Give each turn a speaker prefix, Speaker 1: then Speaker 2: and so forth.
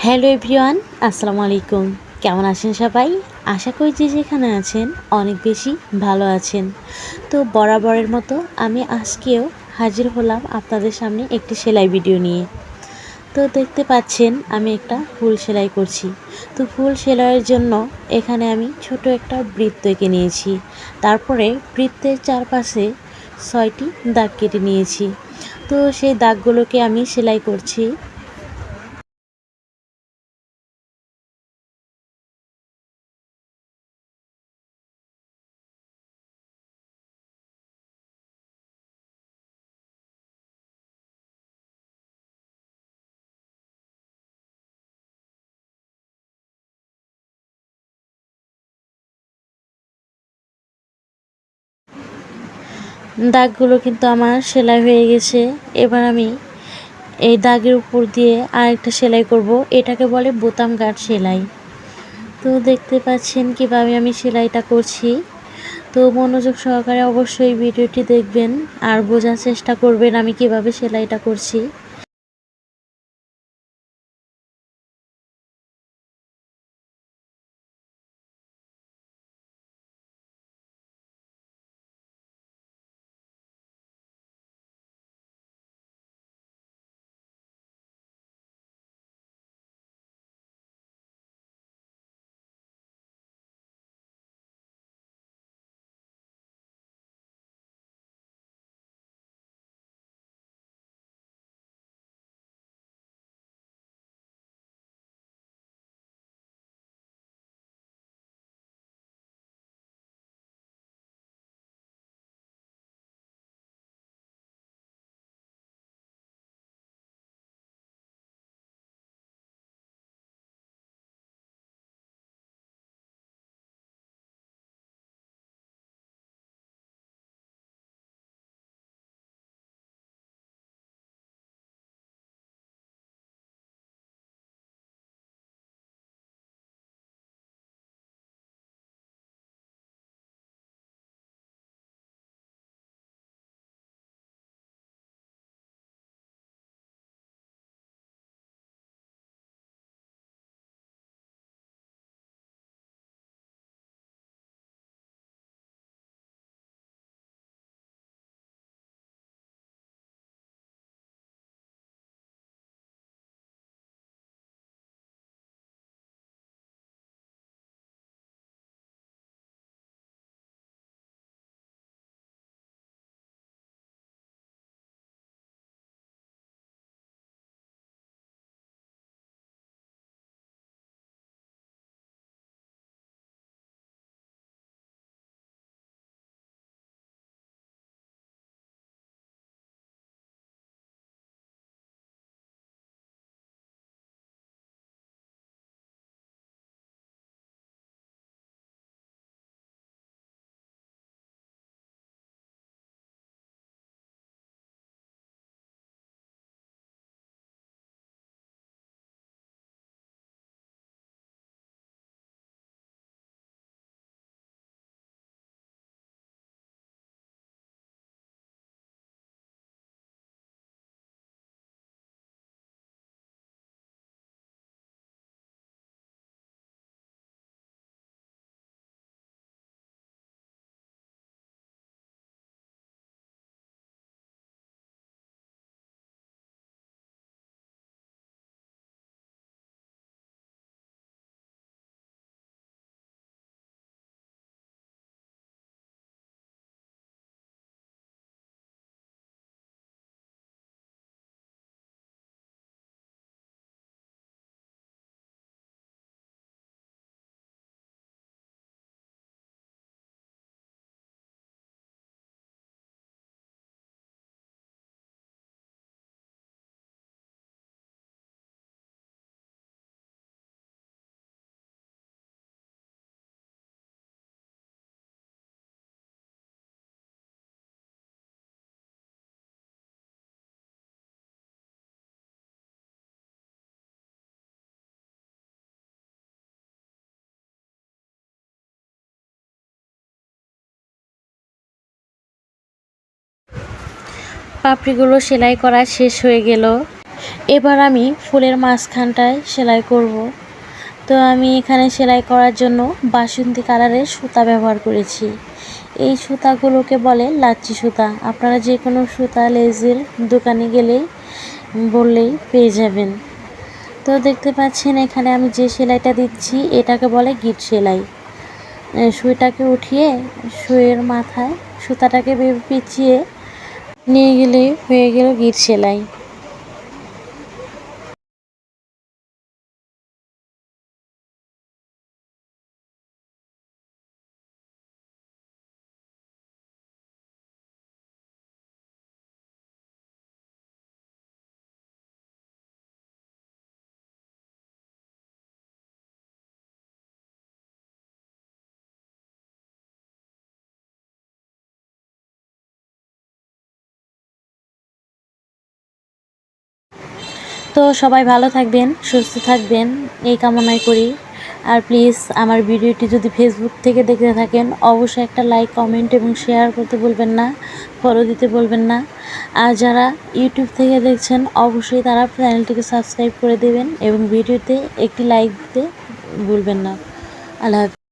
Speaker 1: Hello everyone, আসসালামু আলাইকুম। কেমন আছেন সবাই? আশা করি যে যেখানে আছেন অনেক বেশি ভালো আছেন। তো বরাবরের মতো আমি আজকেও হাজির হলাম আপনাদের সামনে একটি সেলাই ভিডিও নিয়ে। তো দেখতে পাচ্ছেন আমি একটা ফুল সেলাই করছি। তো ফুল সেলাইয়ের জন্য এখানে আমি ছোট একটা বৃত্ত এঁকে নিয়েছি। তারপরে বৃত্তের চারপাশে 6টি দাগ কেটে নিয়েছি। তো সেই দাগগুলোকে আমি সেলাই করছি। দাগগুলো কিন্তু আমার সেলাই হয়ে গেছে। এবার আমি এই দাগের উপর দিয়ে আরেকটা সেলাই করব। এটাকে বলে বোতাম গাঁট সেলাই। তো দেখতে পাচ্ছেন কিভাবে আমি সেলাইটা করছি। তো মনোযোগ সহকারে অবশ্যই ভিডিওটি দেখবেন আর বোঝার চেষ্টা করবেন আমি কিভাবে সেলাইটা করছি। পাপড়িগুলো সেলাই করা শেষ হয়ে গেল। এবার আমি ফুলের মাঝখানটায় সেলাই করব। তো আমি এখানে সেলাই করার জন্য বাসন্তী কালারের সুতা ব্যবহার করেছি। এই সুতাগুলোকে বলে লাচ্ছি সুতা। আপনারা যে কোনো সুতা লেজের দোকানে গেলেই বললেই পেয়ে যাবেন। তো দেখতে পাচ্ছেন এখানে আমি যে সেলাইটা দিচ্ছি এটাকে বলে গিট সেলাই। সুইটাকে উঠিয়ে সুইয়ের মাথায় সুতাটাকে পেঁচিয়ে নিয়ে গেলে হয়ে গেল গিট সেলাই। তো সবাই ভালো থাকবেন, সুস্থ থাকবেন এই কামনাই করি। আর প্লিজ আমার ভিডিওটি যদি ফেসবুক থেকে দেখতে থাকেন অবশ্যই একটা লাইক, কমেন্ট এবং শেয়ার করতে ভুলবেন না, ফলো দিতে ভুলবেন না। আর যারা ইউটিউব থেকে দেখছেন অবশ্যই তারা চ্যানেলটিকে সাবস্ক্রাইব করে দেবেন এবং ভিডিওতে একটি লাইক দিতে ভুলবেন না। আল্লাহ হাফেজ।